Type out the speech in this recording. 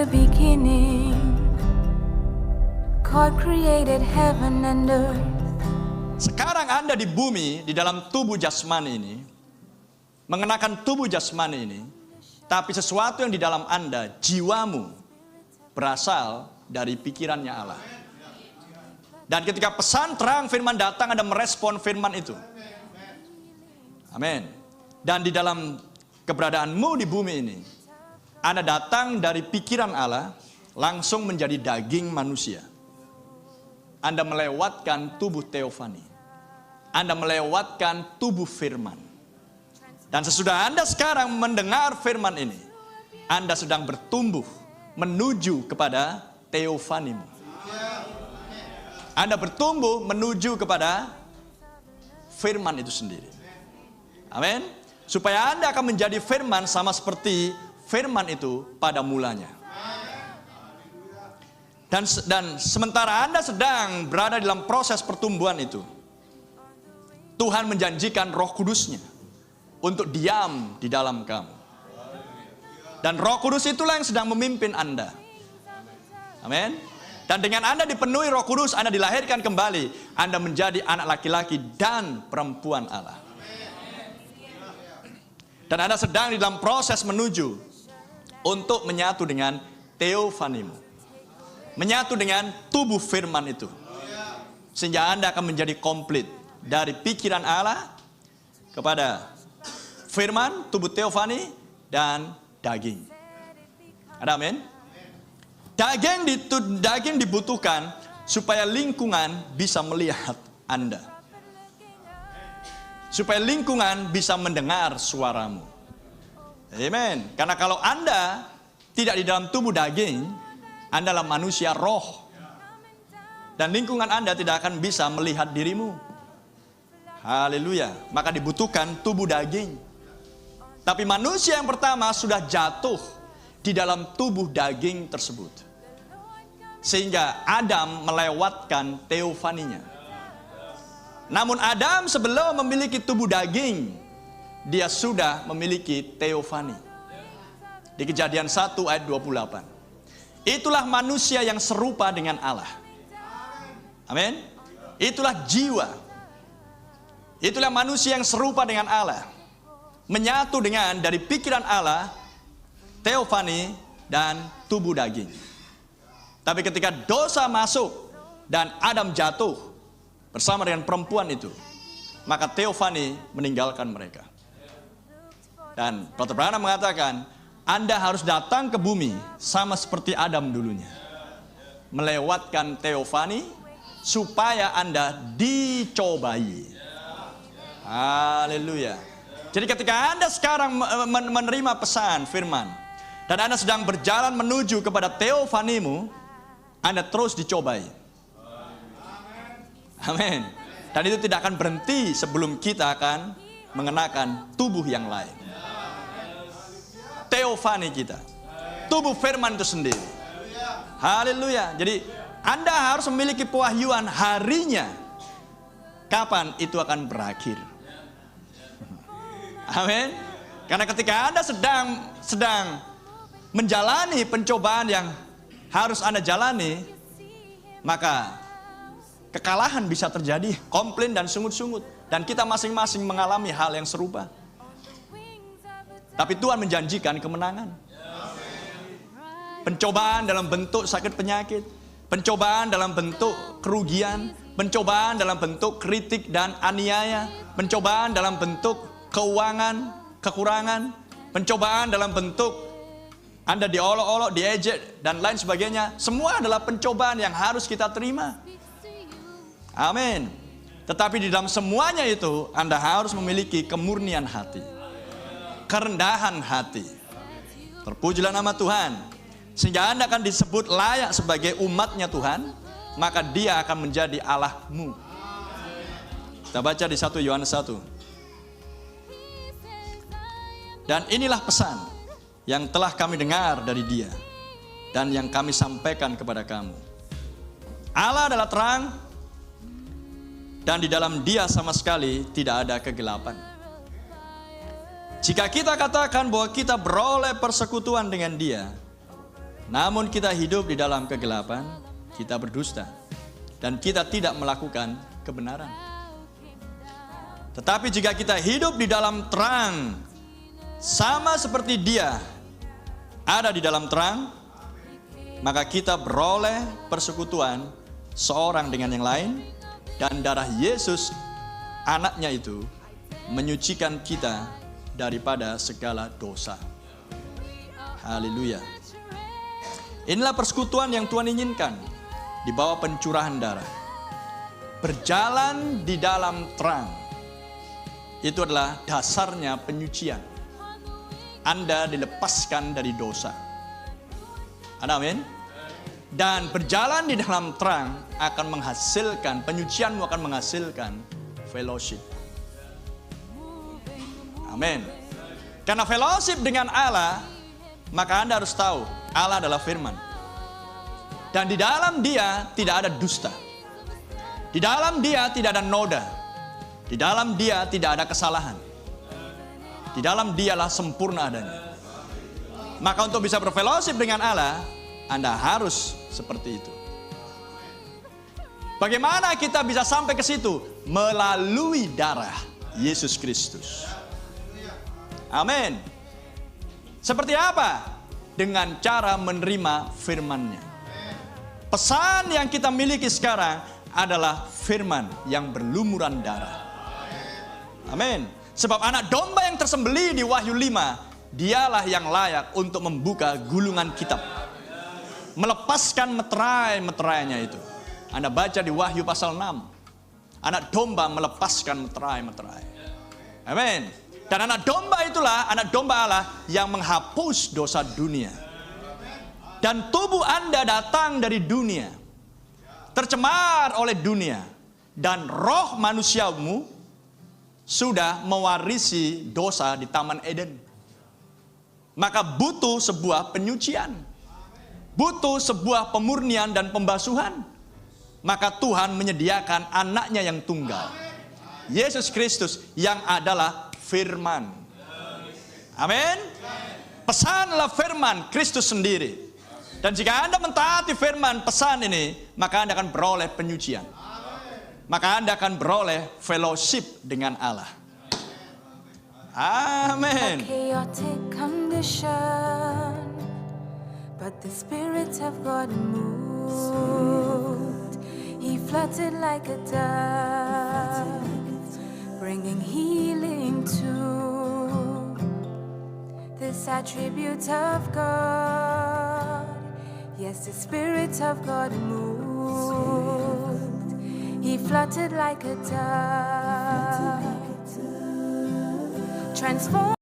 beginning, God created heaven and earth. Sekarang Anda di bumi, di dalam tubuh jasmani ini, mengenakan tubuh jasmani ini, tapi sesuatu yang di dalam Anda, jiwamu, berasal dari pikirannya Allah. Dan ketika pesan terang firman datang, Anda merespon firman itu. Amin. Dan di dalam keberadaanmu di bumi ini, Anda datang dari pikiran Allah, langsung menjadi daging manusia. Anda melewatkan tubuh teofani. Anda melewatkan tubuh firman. Dan sesudah Anda sekarang mendengar firman ini, Anda sedang bertumbuh menuju kepada teofanimu. Anda bertumbuh menuju kepada firman itu sendiri. Amin. Supaya Anda akan menjadi firman sama seperti firman itu pada mulanya. Dan sementara Anda sedang berada dalam proses pertumbuhan itu, Tuhan menjanjikan Roh Kudus-Nya untuk diam di dalam kamu. Dan Roh Kudus itulah yang sedang memimpin Anda. Amin. Dan dengan Anda dipenuhi Roh Kudus, Anda dilahirkan kembali. Anda menjadi anak laki-laki dan perempuan Allah. Dan Anda sedang di dalam proses menuju untuk menyatu dengan teofanimu. Menyatu dengan tubuh firman itu. Sehingga Anda akan menjadi komplit. Dari pikiran Allah kepada firman, tubuh teofani, dan daging. Ada amin? Daging dibutuhkan supaya lingkungan bisa melihat Anda. Supaya lingkungan bisa mendengar suaramu. Amen. Karena kalau Anda tidak di dalam tubuh daging, Anda adalah manusia roh. Dan lingkungan Anda tidak akan bisa melihat dirimu. Haleluya. Maka dibutuhkan tubuh daging. Tapi manusia yang pertama sudah jatuh di dalam tubuh daging tersebut. Sehingga Adam melewatkan teofaninya. Namun Adam sebelum memiliki tubuh daging, dia sudah memiliki teofani. Di Kejadian 1 ayat 28. Itulah manusia yang serupa dengan Allah. Amin. Itulah jiwa. Itulah manusia yang serupa dengan Allah. Menyatu dengan dari pikiran Allah, teofani, dan tubuh daging. Tapi ketika dosa masuk dan Adam jatuh bersama dengan perempuan itu, maka teofani meninggalkan mereka. Dan Dr. Branham mengatakan, Anda harus datang ke bumi sama seperti Adam dulunya. Melewatkan teofani supaya Anda dicobai. Haleluya. Jadi ketika Anda sekarang menerima pesan firman, dan Anda sedang berjalan menuju kepada teofanimu, Anda terus dicobai. Amin. Dan itu tidak akan berhenti sebelum kita akan mengenakan tubuh yang lain. Teofani kita. Tubuh firman itu sendiri. Haleluya. Jadi Anda harus memiliki pewahyuan harinya. Kapan itu akan berakhir. Amin. Karena ketika Anda sedang menjalani pencobaan yang harus Anda jalani, maka kekalahan bisa terjadi, komplain dan sungut-sungut. Dan kita masing-masing mengalami hal yang serupa. Tapi Tuhan menjanjikan kemenangan. Pencobaan dalam bentuk sakit penyakit, pencobaan dalam bentuk kerugian, pencobaan dalam bentuk kritik dan aniaya, pencobaan dalam bentuk keuangan, kekurangan, pencobaan dalam bentuk Anda diolok-olok, diejek, dan lain sebagainya. Semua adalah pencobaan yang harus kita terima. Amin. Tetapi di dalam semuanya itu, Anda harus memiliki kemurnian hati. Kerendahan hati. Terpujilah nama Tuhan. Sehingga Anda akan disebut layak sebagai umatnya Tuhan. Maka dia akan menjadi Allahmu. Kita baca di 1 Yohanes 1. Dan inilah pesan yang telah kami dengar dari dia, dan yang kami sampaikan kepada kamu. Allah adalah terang, dan di dalam dia sama sekali tidak ada kegelapan. Jika kita katakan bahwa kita beroleh persekutuan dengan dia, Namun kita hidup di dalam kegelapan, kita berdusta, dan kita tidak melakukan kebenaran. Tetapi jika kita hidup di dalam terang, sama seperti Dia ada di dalam terang, maka kita beroleh persekutuan seorang dengan yang lain, dan darah Yesus anaknya itu menyucikan kita daripada segala dosa. Haleluya. Inilah persekutuan yang Tuhan inginkan di bawah pencurahan darah. Berjalan di dalam terang, itu adalah dasarnya penyucian. Anda dilepaskan dari dosa. Amin. Dan berjalan di dalam terang akan menghasilkan, penyucianmu akan menghasilkan fellowship. Amin. Karena fellowship dengan Allah, maka Anda harus tahu Allah adalah firman. Dan di dalam Dia tidak ada dusta. Di dalam Dia tidak ada noda. Di dalam Dia tidak ada kesalahan. Di dalam Dialah sempurna adanya. Maka untuk bisa berfellowship dengan Allah, Anda harus seperti itu. Bagaimana kita bisa sampai ke situ? Melalui darah Yesus Kristus. Amin. Seperti apa? Dengan cara menerima firman-Nya. Pesan yang kita miliki sekarang adalah firman yang berlumuran darah. Amin. Sebab anak domba yang tersembelih di Wahyu 5, dialah yang layak untuk membuka gulungan kitab, melepaskan meterai-meterainya itu. Anda baca di Wahyu pasal 6. Anak domba melepaskan meterai-meterai. Amin. Dan anak domba itulah, anak domba Allah yang menghapus dosa dunia. Dan tubuh Anda datang dari dunia, tercemar oleh dunia. Dan roh manusiamu sudah mewarisi dosa di Taman Eden. Maka butuh sebuah penyucian. Butuh sebuah pemurnian dan pembasuhan. Maka Tuhan menyediakan anaknya yang tunggal, Yesus Kristus, yang adalah firman. Amin. Pesanlah firman Kristus sendiri. Dan jika Anda mentaati firman pesan ini, maka Anda akan beroleh penyucian. Maka Anda akan beroleh fellowship dengan Allah. Amin. Chaotic condition, but the Spirit of God moved. He fluttered like a dove, bringing healing to this attribute of God. Yes, the Spirit of God moved. He fluttered like a dove, transformed.